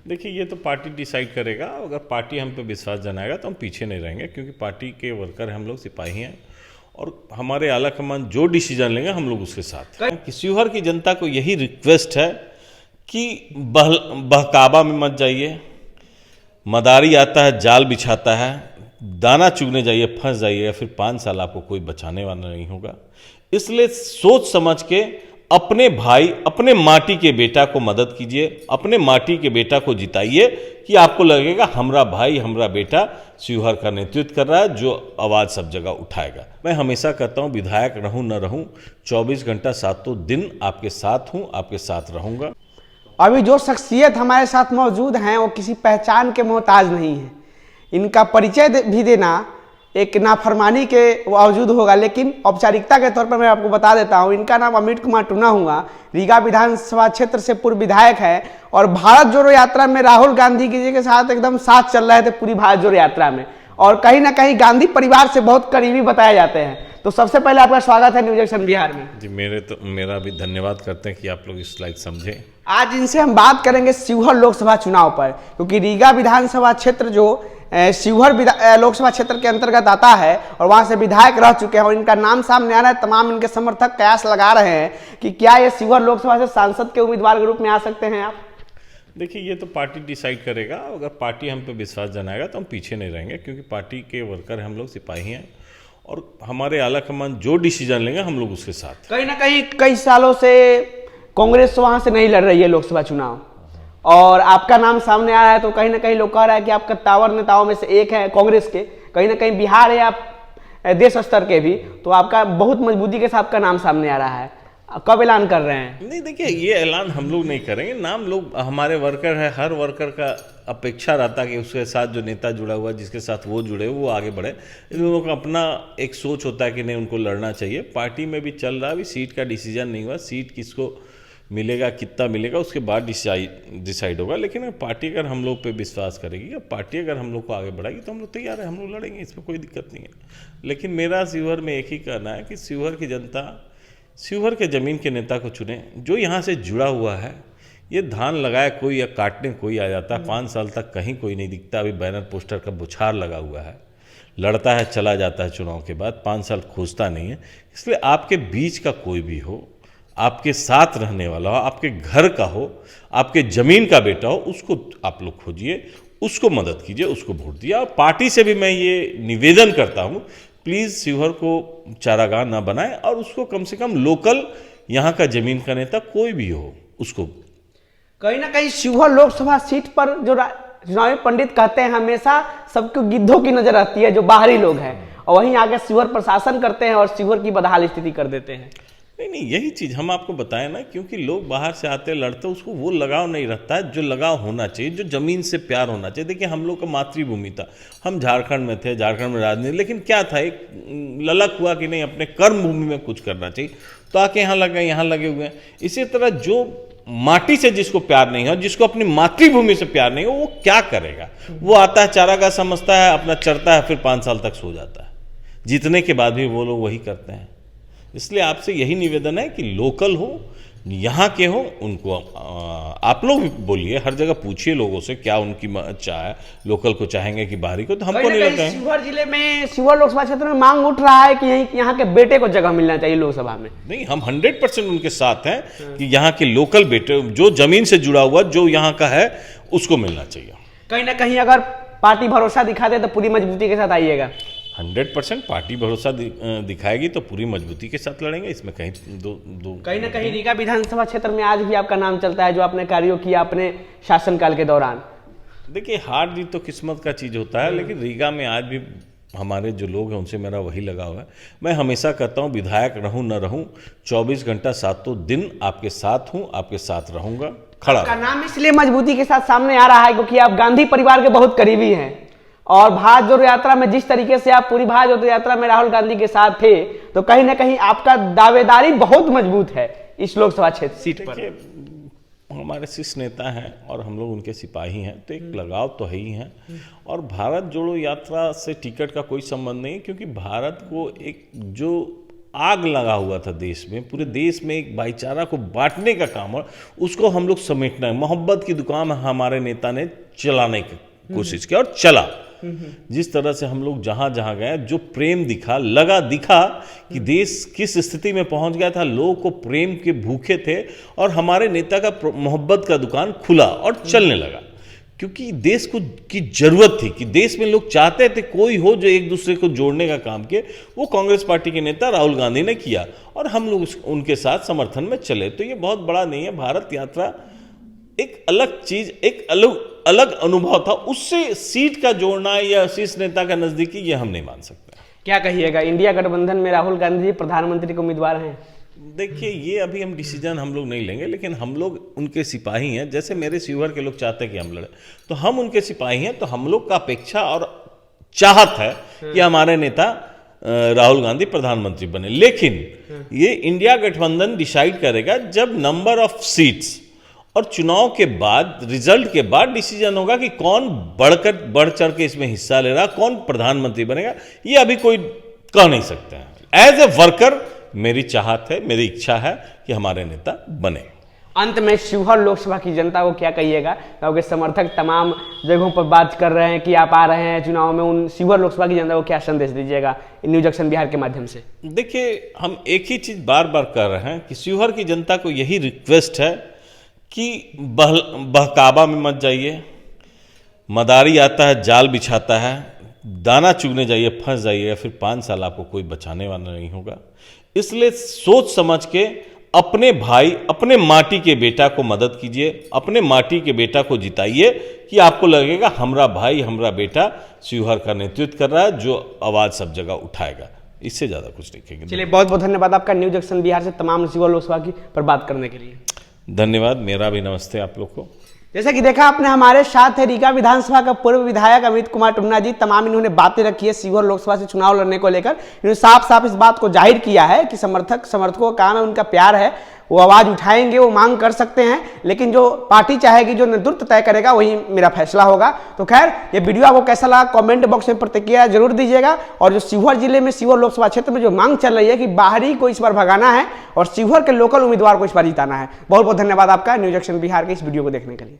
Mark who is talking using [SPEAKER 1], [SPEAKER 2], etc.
[SPEAKER 1] देखिए, ये तो पार्टी डिसाइड करेगा। अगर पार्टी हम पे विश्वास जनाएगा तो हम पीछे नहीं रहेंगे, क्योंकि पार्टी के वर्कर हैं, हम लोग सिपाही हैं और हमारे आला कमान जो डिसीजन लेंगे हम लोग उसके साथ हैं। शिवहर की जनता को यही रिक्वेस्ट है कि बहकावा में मत जाइए। मदारी आता है, जाल बिछाता है, दाना चुगने जाइए, फंस जाइए, फिर 5 साल आपको कोई बचाने वाला नहीं होगा। इसलिए सोच समझ के अपने भाई, अपने माटी के बेटा को मदद कीजिए, अपने माटी के बेटा को जिताइए कि आपको लगेगा हमारा भाई, हमारा बेटा शिवहर का नेतृत्व कर रहा है, जो आवाज़ सब जगह उठाएगा। मैं हमेशा कहता हूँ, विधायक रहूँ न रहूँ, 24 घंटा सातों दिन आपके साथ हूँ, आपके साथ रहूँगा।
[SPEAKER 2] अभी जो शख्सियत हमारे साथ मौजूद हैं वो किसी पहचान के मोहताज नहीं है। इनका परिचय भी देना एक नाफरमानी के बावजूद होगा, लेकिन औपचारिकता के तौर पर मैं आपको बता देता हूं, इनका नाम अमित कुमार टूना हुआ, रीगा विधानसभा क्षेत्र से पूर्व विधायक है और भारत जोड़ो यात्रा में राहुल गांधी जी के साथ एकदम साथ चल रहे थे पूरी भारत जोड़ो यात्रा में, और कहीं ना कहीं गांधी परिवार से बहुत करीबी बताए जाते हैं। तो सबसे पहले आपका स्वागत है न्यूज एक्शन बिहार में।
[SPEAKER 1] जी, मेरा भी धन्यवाद करते हैं कि आप लोग इस लायक समझे।
[SPEAKER 2] आज इनसे हम बात करेंगे शिवहर लोकसभा चुनाव पर, क्योंकि रीगा विधानसभा क्षेत्र जो शिवहर लोकसभा क्षेत्र के अंतर्गत आता है और वहां से विधायक रह चुके हैं और इनका नाम सामने आ रहा है। तमाम इनके समर्थक कयास लगा रहे हैं कि क्या ये शिवहर लोकसभा से सांसद के उम्मीदवार के रूप में आ सकते हैं आप?
[SPEAKER 1] देखिए, ये तो पार्टी डिसाइड करेगा। अगर पार्टी हम पे विश्वास जनाएगा तो हम पीछे नहीं रहेंगे, क्योंकि पार्टी के वर्कर हैं, हम लोग सिपाही हैं और हमारे आला कमान जो डिसीजन लेंगे हम लोग उसके साथ।
[SPEAKER 2] कहीं ना कहीं कई सालों से कांग्रेस वहां से नहीं लड़ रही है लोकसभा चुनाव और आपका नाम सामने आ रहा है, तो कहीं ना कहीं लोग कह रहा है कि आपका तावर नेताओं में से एक है कांग्रेस के, कहीं ना कहीं बिहार या देश स्तर के भी, तो आपका बहुत मजबूती के साथ आपका नाम सामने आ रहा है। कब ऐलान कर रहे हैं?
[SPEAKER 1] नहीं, देखिए, ये ऐलान हम लोग नहीं करेंगे। नाम लोग, हमारे वर्कर है, हर वर्कर का अपेक्षा रहता है कि उसके साथ जो नेता जुड़ा हुआ है, जिसके साथ वो जुड़े वो आगे बढ़े। इन लोगों का अपना एक सोच होता है कि नहीं, उनको लड़ना चाहिए। पार्टी में भी चल रहा है, अभी सीट का डिसीजन नहीं हुआ, सीट किसको मिलेगा, कितना मिलेगा, उसके बाद डिसाइड होगा। लेकिन पार्टी अगर हम लोग पे विश्वास करेगी, पार्टी अगर हम लोग को आगे बढ़ाएगी तो हम लोग तैयार है, हम लोग लड़ेंगे, इसमें कोई दिक्कत नहीं है। लेकिन मेरा शिवहर में एक ही कहना है कि शिवहर की जनता शिवहर के ज़मीन के नेता को चुने जो यहाँ से जुड़ा हुआ है। ये धान लगाए कोई या काटने कोई आ जाता है, 5 साल तक कहीं कोई नहीं दिखता। अभी बैनर पोस्टर का बुछार लगा हुआ है, लड़ता है, चला जाता है, चुनाव के बाद 5 साल खोजता नहीं है। इसलिए आपके बीच का कोई भी हो, आपके साथ रहने वाला हो, आपके घर का हो, आपके ज़मीन का बेटा हो, उसको आप लोग खोजिए, उसको मदद कीजिए, उसको वोट दिया। और पार्टी से भी मैं ये निवेदन करता हूँ, प्लीज़ शिवहर को चारागाह ना बनाए और उसको कम से कम लोकल यहाँ का ज़मीन का नेता कोई भी हो उसको।
[SPEAKER 2] कहीं ना कहीं शिवहर लोकसभा सीट पर जो चुनावी पंडित कहते हैं हमेशा सबको गिद्धों की नजर आती है जो बाहरी लोग हैं, और वहीं आगे शिवहर प्रशासन करते हैं और शिवहर की बदहाल स्थिति कर देते हैं।
[SPEAKER 1] नहीं, यही चीज़ हम आपको बताएं ना, क्योंकि लोग बाहर से आते लड़ते, उसको वो लगाव नहीं रखता है जो लगाव होना चाहिए, जो ज़मीन से प्यार होना चाहिए। देखिए, हम लोग का मातृभूमि था, हम झारखंड में थे, झारखंड में राजनीति, लेकिन क्या था, एक ललक हुआ कि नहीं अपने कर्म भूमि में कुछ करना चाहिए, तो आके यहाँ लग गए, यहाँ लगे हुए हैं। इसी तरह जो माटी से जिसको प्यार नहीं हो, जिसको अपनी मातृभूमि से प्यार नहीं हो, वो क्या करेगा? वो आता है, चारागाह समझता है, अपना चरता है, फिर 5 साल तक सो जाता है। जीतने के बाद भी वो लोग वही करते हैं। इसलिए आपसे यही निवेदन है कि लोकल हो, यहाँ के हो, उनको आप लोग भी बोलिए, हर जगह पूछिए लोगों से क्या उनकी चाह है, लोकल को चाहेंगे कि बाहरी को। तो हमको नहीं लगता है।
[SPEAKER 2] शिवहर जिले में, शिवहर लोकसभा क्षेत्र में मांग उठ रहा है कि यहाँ के बेटे को जगह मिलना चाहिए लोकसभा में।
[SPEAKER 1] नहीं, हम 100% उनके साथ हैं कि यहाँ के लोकल बेटे, जो जमीन से जुड़ा हुआ, जो यहाँ का है, उसको मिलना चाहिए।
[SPEAKER 2] कहीं ना कहीं अगर पार्टी भरोसा दिखा दे तो पूरी मजबूती के साथ आइएगा।
[SPEAKER 1] 100% पार्टी भरोसा दिखाएगी तो पूरी मजबूती के साथ लड़ेंगे, इसमें कहीं
[SPEAKER 2] कहीं ना कहीं रीगा विधानसभा क्षेत्र में आज भी आपका नाम चलता है जो आपने कार्यों किया अपने शासनकाल के दौरान।
[SPEAKER 1] देखिए, हार जीत तो किस्मत का चीज़ होता है, लेकिन रीगा में आज भी हमारे जो लोग हैं उनसे मेरा वही लगा हुआ है। मैं हमेशा कहता हूँ, विधायक रहूँ न रहूँ, 24 घंटा सातों दिन आपके साथ हूँ, आपके साथ रहूँगा, खड़ा।
[SPEAKER 2] आपका नाम इसलिए मजबूती के साथ सामने आ रहा है क्योंकि आप गांधी परिवार के बहुत करीबी हैं और भारत जोड़ो यात्रा में जिस तरीके से आप पूरी भारत जोड़ो यात्रा में राहुल गांधी के साथ थे, तो कहीं ना कहीं आपका दावेदारी बहुत मजबूत है इस लोकसभा क्षेत्र सीट पर।
[SPEAKER 1] हमारे शीर्ष नेता हैं और हम लोग उनके सिपाही हैं, तो एक लगाव तो है ही है। और भारत जोड़ो यात्रा से टिकट का कोई संबंध नहीं, क्योंकि भारत को एक जो आग लगा हुआ था देश में, पूरे देश में एक भाईचारा को बांटने का काम, और उसको हम लोग समेटना है। मोहब्बत की दुकान हमारे नेता ने चलाने की कोशिश की और चला। जिस तरह से हम लोग जहां जहां गए, जो प्रेम दिखा कि देश किस स्थिति में पहुंच गया था, लोग को प्रेम के भूखे थे, और हमारे नेता का मोहब्बत का दुकान खुला और चलने लगा। क्योंकि देश को की जरूरत थी कि देश में लोग चाहते थे कोई हो जो एक दूसरे को जोड़ने का काम किए। वो कांग्रेस पार्टी के नेता राहुल गांधी ने किया और हम लोग उनके साथ समर्थन में चले। तो ये बहुत बड़ा नहीं है। भारत यात्रा एक अलग चीज, एक अलग अनुभव था। उससे सीट का जोड़ना या शीर्ष नेता का नजदीकी, ये हम नहीं मान सकते।
[SPEAKER 2] क्या कहिएगा, इंडिया गठबंधन में राहुल गांधी प्रधानमंत्री के उम्मीदवार हैं?
[SPEAKER 1] देखिए, ये अभी हम डिसीजन हम लोग नहीं लेंगे, लेकिन हम लोग उनके सिपाही हैं। जैसे मेरे शिवहर के लोग चाहते हैं कि हम लड़े, तो हम उनके सिपाही हैं। तो हम लोग का अपेक्षा और चाहत है कि हमारे नेता राहुल गांधी प्रधानमंत्री बने। लेकिन ये इंडिया गठबंधन डिसाइड करेगा जब नंबर ऑफ सीट्स और चुनाव के बाद, रिजल्ट के बाद डिसीजन होगा कि कौन बढ़ चढ़ के इसमें हिस्सा ले रहा, कौन प्रधानमंत्री बनेगा। ये अभी कोई कह नहीं सकते हैं। एज ए वर्कर मेरी चाहत है, मेरी इच्छा है कि हमारे नेता बने।
[SPEAKER 2] अंत में शिवहर लोकसभा की जनता को क्या कहिएगा, क्योंकि समर्थक तमाम जगहों पर बात कर रहे हैं कि आप आ रहे हैं चुनाव में, उन शिवहर लोकसभा की जनता को क्या संदेश दीजिएगा न्यूज एक्शन बिहार के माध्यम से?
[SPEAKER 1] देखिए, हम एक ही चीज बार बार कर रहे हैं कि शिवहर की जनता को यही रिक्वेस्ट है कि बहकावा में मत जाइए। मदारी आता है, जाल बिछाता है, दाना चुगने जाइए, फंस जाइए, फिर 5 साल आपको कोई बचाने वाला नहीं होगा। इसलिए सोच समझ के अपने भाई, अपने माटी के बेटा को मदद कीजिए, अपने माटी के बेटा को जिताइए कि आपको लगेगा हमारा भाई, हमारा बेटा शिवहर का नेतृत्व कर रहा है, जो आवाज़ सब जगह उठाएगा। इससे ज़्यादा कुछ नहीं कहेंगे।
[SPEAKER 2] चलिए, बहुत बहुत धन्यवाद आपका न्यूज एक्शन बिहार से तमाम शिवहर लोकसभा की पर बात करने के लिए।
[SPEAKER 1] धन्यवाद, मेरा भी नमस्ते आप लोग को।
[SPEAKER 2] जैसा कि देखा आपने, हमारे साथ है रीगा विधानसभा का पूर्व विधायक अमित कुमार टुन्ना जी। तमाम इन्होंने बातें रखी है शिवहर लोकसभा से चुनाव लड़ने को लेकर। इन्होंने साफ साफ इस बात को जाहिर किया है कि समर्थकों का काम है, उनका प्यार है, वो आवाज उठाएंगे, वो मांग कर सकते हैं, लेकिन जो पार्टी चाहेगी, जो नेतृत्व तय करेगा, वही मेरा फैसला होगा। तो खैर, ये वीडियो आपको कैसा लगा कमेंट बॉक्स में प्रतिक्रिया जरूर दीजिएगा। और जो शिवहर जिले में, शिवहर लोकसभा क्षेत्र में जो मांग चल रही है कि बाहरी को इस बार भगाना है और शिवहर के लोकल उम्मीदवार को इस बार जिताना है। बहुत बहुत धन्यवाद आपका न्यूज एक्शन बिहार के इस वीडियो को देखने के लिए।